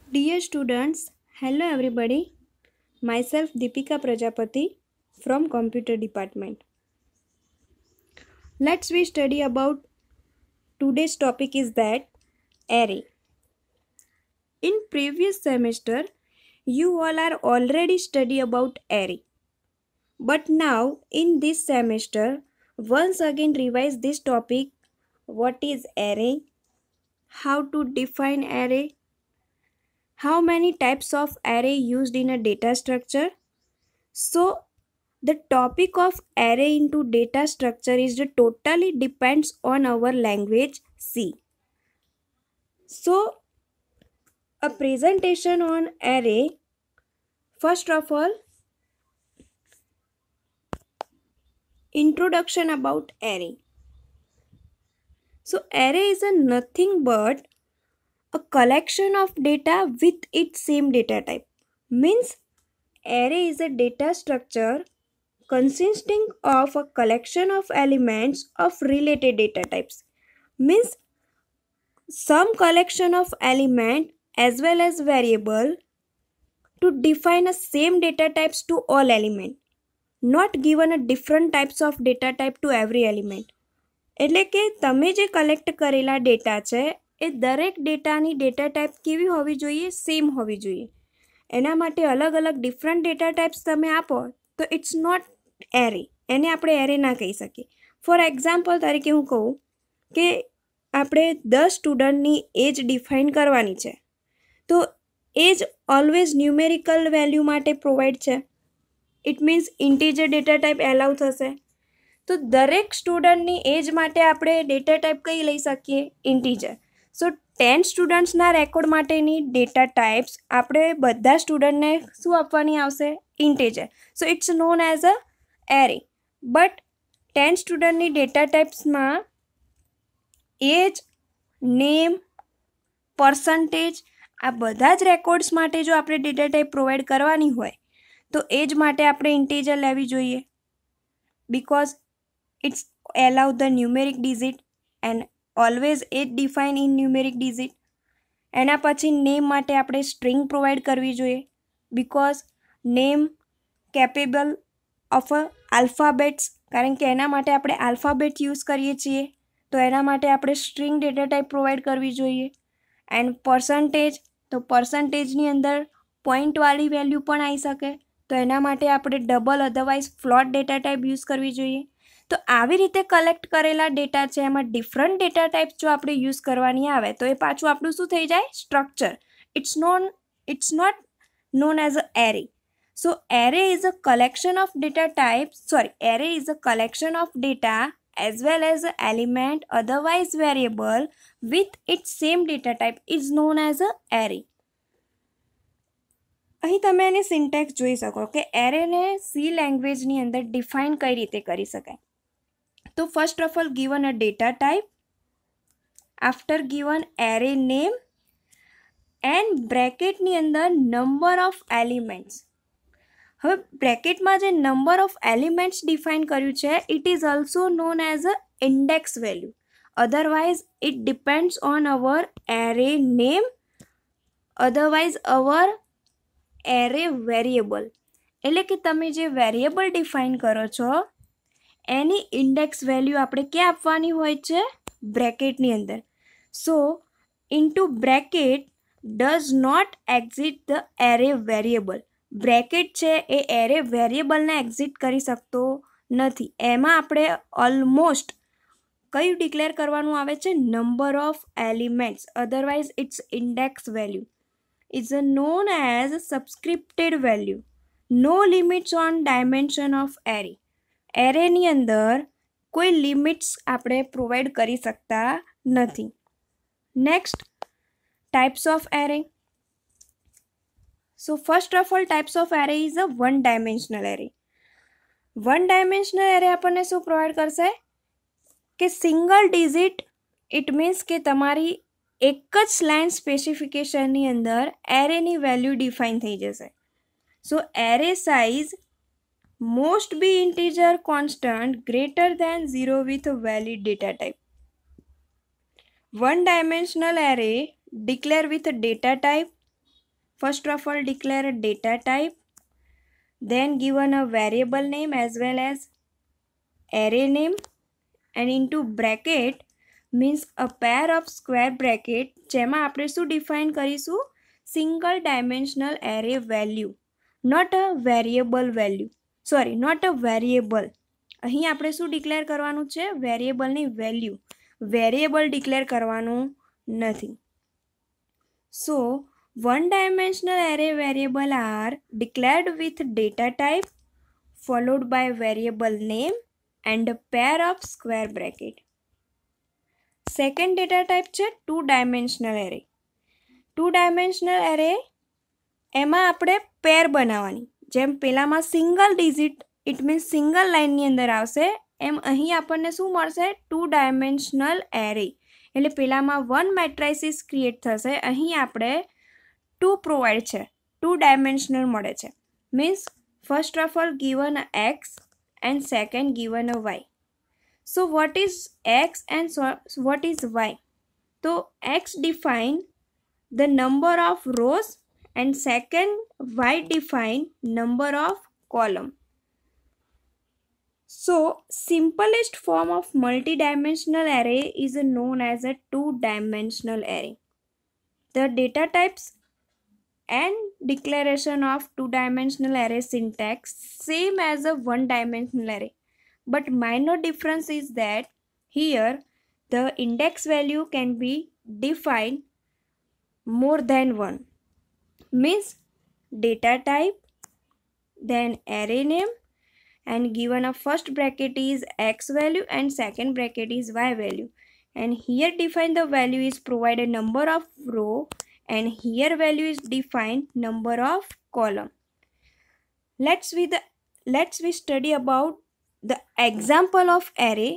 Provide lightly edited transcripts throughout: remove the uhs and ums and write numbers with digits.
Dear students, hello everybody. Myself Deepika Prajapati from Computer Department. Let's we study about today's topic is that array. In previous semester, you all are already study about array. But now in this semester, once again revise this topic. What is array? How to define array? How many types of array used in a data structure? So the topic of array into data structure is the totally depends on our language C. So a presentation on array, first of all, introduction about array. So array is a nothing but a collection of data with its same data type. Means array is a data structure consisting of a collection of elements of related data types. Means some collection of element as well as variable to define a same data types to all element, not given a different types of data type to every element. એટલે કે તમે જે collect કરેલા data છે એ દરેક ડેટાની data type કેવી હોવી જોઈએ? સેમ હોવી જોઈએ. એના માટે અલગ અલગ ડિફરન્ટ ડેટા ટાઈપ્સ તમે આપો તો ઇટ્સ નોટ એરે, એને આપણે એરે ના કહી શકીએ. ફોર એક્ઝામ્પલ તરીકે હું કહું કે આપણે 10 સ્ટુડન્ટની એજ ડિફાઇન કરવાની છે તો એજ ઓલવેઝ ન્યુમેરિકલ વેલ્યુ માટે પ્રોવાઈડ છે. It means integer data type allow થશે. તો દરેક સ્ટુડન્ટની એજ માટે આપણે ડેટા ટાઈપ કઈ લઈ શકીએ? ઇન્ટીજર. સો 10 સ્ટુડન્ટ્સના રેકોર્ડ માટેની ડેટા ટાઈપ્સ આપણે બધા સ્ટુડન્ટને શું આપવાની આવશે? Integer. So it's known as a array. But 10 સ્ટુડન્ટની ડેટા ટાઈપ્સમાં એજ, નેમ, પર્સન્ટેજ આ બધા જ રેકોર્ડ્સ માટે જો આપણે ડેટા ટાઈપ પ્રોવાઈડ કરવાની હોય તો એજ માટે આપણે ઇન્ટીજર લેવી જોઈએ, because it's allow the numeric digit and always it define in numeric digit. એના પછી નેમ માટે આપણે સ્ટ્રિંગ પ્રોવાઈડ કરવી જોઈએ, because name capable of a alphabets, કારણ કે એના માટે આપણે આલ્ફાબેટ યુઝ કરીએ છીએ તો એના માટે આપણે સ્ટ્રિંગ ડેટા ટાઈપ પ્રોવાઈડ કરવી જોઈએ. એન્ડ પર્સન્ટેજ, તો પર્સન્ટેજની અંદર પોઈન્ટવાળી વેલ્યુ પણ આવી શકે તો એના માટે આપણે double otherwise float data type use કરવી જોઈએ. તો આવી રીતે કલેક્ટ કરેલા ડેટા છે એમાં ડિફરન્ટ ડેટા ટાઈપ જો આપણે યુઝ કરવાની આવે તો એ પાછું આપણું શું થઈ જાય? Structure. It's not known as a array. So array is a collection of data types. Array is a collection of data as well as an element otherwise variable with its same data type is known as a array. અહીં તમે એની syntax જોઈ શકો કે એરેને C લેંગ્વેજની અંદર define કઈ રીતે કરી શકાય. તો first of all given a data type, after given array name and બ્રેકેટની અંદર નંબર ઓફ એલિમેન્ટ્સ. હવે બ્રેકેટમાં જે નંબર ઓફ એલિમેન્ટ્સ ડિફાઇન કર્યું છે it is also known as a index value. Otherwise it depends on our array name, otherwise our array variable. એટલે કે તમે જે variable define કરો છો એની ઇન્ડેક્સ વેલ્યુ આપણે ક્યાં આપવાની હોય છે? બ્રેકેટની અંદર. So into bracket does not exit the array variable. Bracket છે એ એરે વેરિયેબલને એક્ઝિટ કરી શકતો નથી. એમાં આપણે ઓલમોસ્ટ કયું ડિક્લેર કરવાનું આવે છે? Number of elements, otherwise it's index value is known as subscripted value. No limits on dimension of array. એરેની અંદર કોઈ લિમિટ્સ આપણે પ્રોવાઈડ કરી શકતા નથી. Next, types of array. So first of all types of array is a one dimensional array. One dimensional array આપણને શું provide કરશે? કે સિંગલ ડિઝિટ, ઇટ મીન્સ કે તમારી એક જ લાઇન સ્પેસિફિકેશનની અંદર એરેની વેલ્યુ ડિફાઇન થઈ જશે. So array size must be integer constant greater than 0 with valid data type. One dimensional array declare with data type first of all declare a data type, then given a variable name as well as array name, and into bracket means a pair of square bracket જેમાં આપણે શું define કરીશું, single dimensional array value, not a variable value, sorry not a variable. અહીં આપણે શું declare કરવાનું છે, વેરિયેબલની વેલ્યુ, વેરિયેબલ ડિક્લેર કરવાનું નથી. So one dimensional array variable are declared with data type followed by variable name and a pair of square bracket. Second data type છે two dimensional array. Two dimensional array એમાં આપણે pair બનાવવાની, જેમ પેલામાં single digit it means single લાઇનની અંદર આવશે, એમ અહીં આપણને શું મળશે, ટુ ડાયમેન્શનલ એરે. એટલે પેલામાં વન મેટ્રાઇસિસ ક્રિએટ થશે, અહીં આપણે ટુ પ્રોવાઈડ છે, ટુ ડાયમેન્શનલ મળે છે. Means first of all given a x and second given a y. So what is x and what is y? So x define the number of rows and second y define number of column. So simplest form of multi-dimensional array is known as a two-dimensional array. The data types and declaration of two-dimensional array syntax same as a one-dimensional array, but minor difference is that here the index value can be defined more than one. Means data type, then array name, and given a first bracket is x value and second bracket is y value, and here define the value is provide a number of row and here value is defined number of column. Let's we study about the example of array,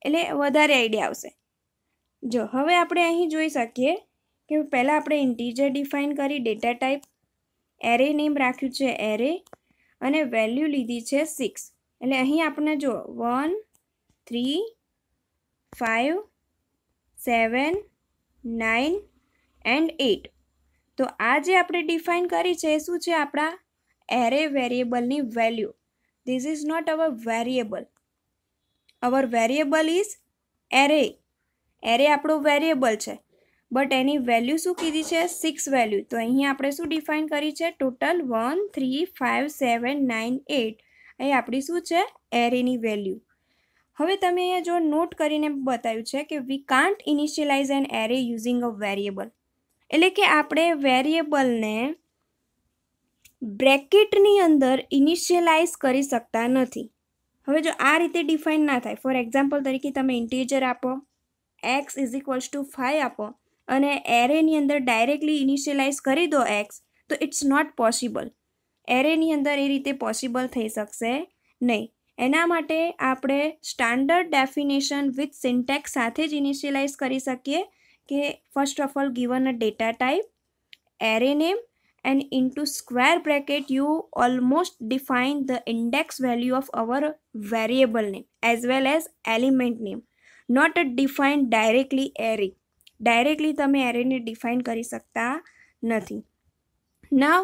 એટલે વધારે idea આવશે. જો હવે આપણે અહીં જોઈ શકીએ કે પહેલાં આપણે ઇન્ટીજર ડિફાઇન કરી, ડેટા ટાઈપ, એરે નેમ રાખ્યું છે એરે અને વેલ્યુ લીધી છે 6. એટલે અહીં આપણે જો 1 3 5 7 9 એન્ડ 8. તો આ જે આપણે ડિફાઇન કરી છે એ શું છે, આપણા એરે વેરિયેબલની value. This is not our variable, our variable is array. Array આપણો વેરિયેબલ છે, બટ એની વેલ્યુ શું કીધી છે, 6 વેલ્યુ. તો અહીં આપણે શું ડિફાઇન કરી છે, ટોટલ 1 3 5 7 9 8. એ આપણી શું છે, એરેની વેલ્યુ. હવે તમે અહીંયા જો નોટ કરીને બતાવ્યું છે કે we can't initialize an array using a variable. એટલે કે આપણે વેરિયેબલને બ્રેકેટની અંદર ઇનિશિયલાઇઝ કરી શકતા નથી. હવે જો આ રીતે ડિફાઇન ના થાય, ફોર એક્ઝામ્પલ તરીકે તમે ઇન્ટીજર આપો, એક્સ ઇઝ ઇક્વલ્સ ટુ 5 આપો અને એરેની અંદર ડાયરેક્ટલી ઇનિશિયલાઇઝ કરી દો એક્સ, તો ઇટ્સ નોટ પોસિબલ. એરેની અંદર એ રીતે પોસિબલ થઈ શકશે નહીં. એના માટે આપણે સ્ટાન્ડર્ડ ડેફિનેશન વિથ સિન્ટેક્સ સાથે જ ઇનિશિયલાઇઝ કરી શકીએ કે first of all given a data type, array name, and into square bracket you almost define the index value of our variable name as well as element name, not a defined directly array. Directly તમે array define કરી શકતા નથી. Now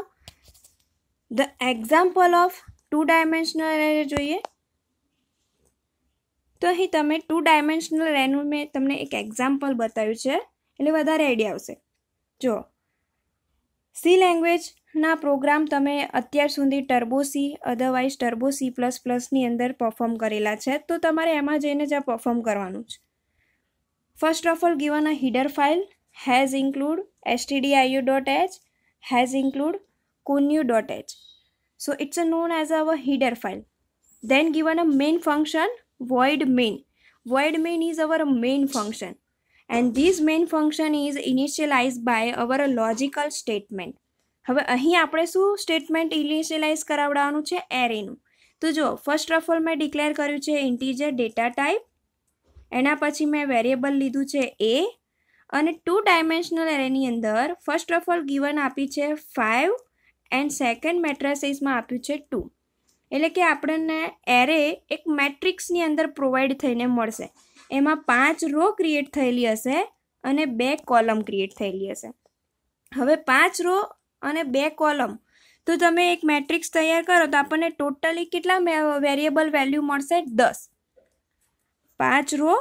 the example of two-dimensional array જોઈએ. તો અહીં તમે two dimensional એરેનું મેં તમને એક એક્ઝામ્પલ બતાવ્યું છે, એટલે વધારે આઈડિયા આવશે. જો સી લેંગ્વેજના પ્રોગ્રામ તમે અત્યાર સુધી ટર્બો સી, અધરવાઇઝ ટર્બો C++ની અંદર પરફોર્મ કરેલા છે, તો તમારે એમાં જઈને જ આ પરફોર્મ કરવાનું છે. First of all given a header file has include stdio.h, has include connu.h. So it's known as our header file. Then given a main function void main. Void main is our main function, and this main function is initialized by our logical statement. હવે અહીં આપણે શું statement initialize કરાવડાવવાનું છે, એરેનું. તો જો first of all મેં declare કર્યું છે ઇન્ટીજર ડેટા ટાઈપ, એના પછી મેં વેરિયેબલ લીધું છે એ, અને ટુ ડાયમેન્શનલ એરેની અંદર ફર્સ્ટ ઓફ ઓલ ગિવન આપી છે 5 એન્ડ સેકન્ડ મેટ્રિસીસમાં આપ્યું છે 2. એટલે કે આપણને એરે એક મેટ્રિક્સની અંદર પ્રોવાઈડ થઈને મળશે. એમાં 5 રો ક્રિએટ થયેલી હશે અને 2 કોલમ ક્રિએટ થયેલી હશે. હવે 5 રો અને 2 કોલમ, તો તમે એક મેટ્રિક્સ તૈયાર કરો તો આપણને ટોટલી કેટલા વેરિયેબલ વેલ્યુ મળશે? 10. 5 રો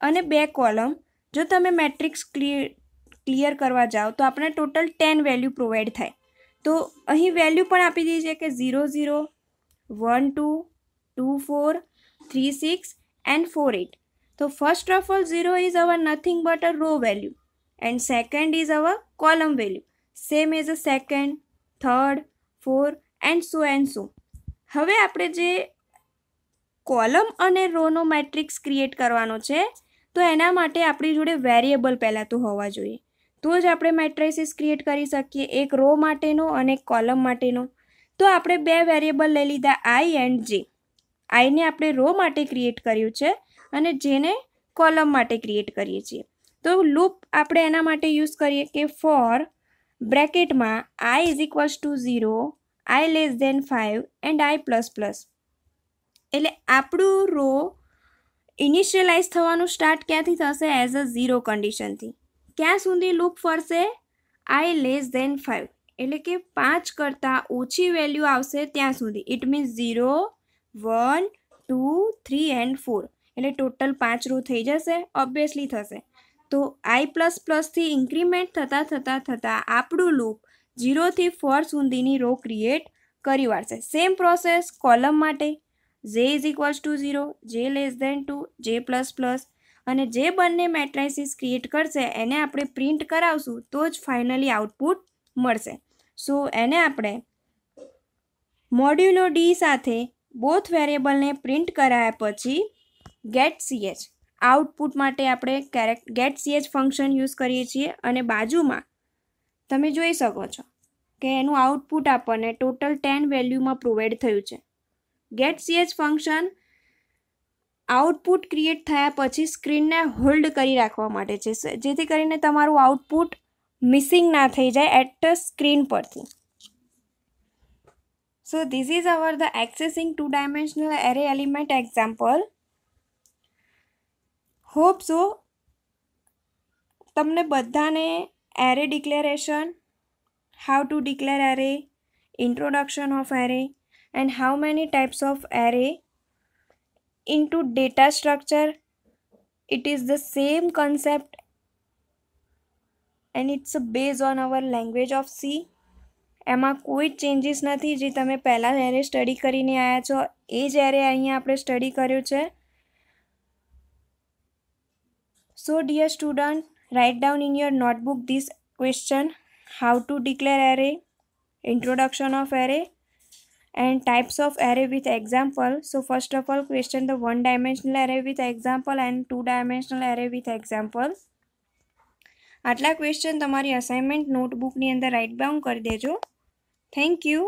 અને 2 કોલમ જો તમે મેટ્રિક્સ ક્લિયર કરવા જાઓ તો આપણે ટોટલ 10 વેલ્યુ પ્રોવાઈડ થાય. તો અહીં વેલ્યુ પણ આપી દીધી છે કે 0 0 1 2 2 4 3 6 and 4 8. So first of all 0 is our nothing but a row value and second is our column value. Same as a second, third, fourth and so. હવે આપણે જે કોલમ અને રોનો મેટ્રિક્સ ક્રિએટ કરવાનો છે તો એના માટે આપણી જોડે વેરિયેબલ પહેલાં તો હોવા જોઈએ, તો જ આપણે મેટ્રિસીસ ક્રિએટ કરી શકીએ, એક રો માટેનો અને એક કોલમ માટેનો. તો આપણે 2 વેરિયેબલ લઈ લીધા આઈ એન્ડ જે. આઈને આપણે રો માટે ક્રિએટ કર્યું છે અને જેને કોલમ માટે ક્રિએટ કરીએ છીએ. તો લૂપ આપણે એના માટે યુઝ કરીએ કે ફોર બ્રેકેટમાં I is equals to 0, I less than 5 and I plus plus. એટલે આપણું રો ઇનિશિયલાઇઝ થવાનું સ્ટાર્ટ ક્યાંથી થશે? એઝ અ 0 કન્ડિશનથી. ક્યાં સુધી લૂપ ફરશે? આઈ લેસ દેન 5, એટલે કે 5 કરતાં ઓછી વેલ્યુ આવશે ત્યાં સુધી. ઇટ મીન્સ 0 1 2 3 એન્ડ 4, એટલે ટોટલ 5 રો થઈ જશે. ઓબ્વિયસલી થશે. તો આઈ પ્લસ પ્લસથી ઇન્ક્રીમેન્ટ થતાં આપણું લૂપ 0 થી 4 સુધીની રો ક્રિએટ કરી વાળશે. સેમ પ્રોસેસ કોલમ માટે. જે ઇઝ ઇક્વલ્સ ટુ 0, જે લેસ દેન 2, જે પ્લસ પ્લસ, અને જે બંને મેટ્રાઇસીસ ક્રિએટ કરશે એને આપણે પ્રિન્ટ કરાવશું તો જ ફાઇનલી આઉટપુટ મળશે. સો એને આપણે મોડ્યુલો ડી સાથે બોથ વેરિયેબલને પ્રિન્ટ કરાયા પછી ગેટ ch આઉટપુટ માટે આપણે ગેટ ch ફંક્શન યુઝ કરીએ છીએ અને બાજુમાં તમે જોઈ શકો છો કે એનું આઉટપુટ આપણને ટોટલ 10 વેલ્યુમાં પ્રોવાઈડ થયું છે. Get ch function output create થયા પછી સ્ક્રીનને હોલ્ડ કરી રાખવા માટે છે, જેથી કરીને તમારું આઉટપુટ મિસિંગ ના થઈ જાય એટ ધ સ્ક્રીન પરથી. So this is over the એક્સેસિંગ 2-dimensional array element example. Hope so તમને બધાને array declaration, how to declare array, introduction of array and how many types of array into data structure, it is the same concept and it's based on our language of C. એમાં કોઈ changes નથી. જે તમે પહેલાં array study કરીને આવ્યા છો એ જ એરે અહીંયા આપણે સ્ટડી કર્યું છે. So dear student, write down in your notebook this question, how to declare array, introduction of array and types of array with example. So first of all question the 1-dimensional array with example and 2-dimensional array with example. આટલા question તમારી assignment નોટબુકની અંદર write down કરી દેજો. Thank you.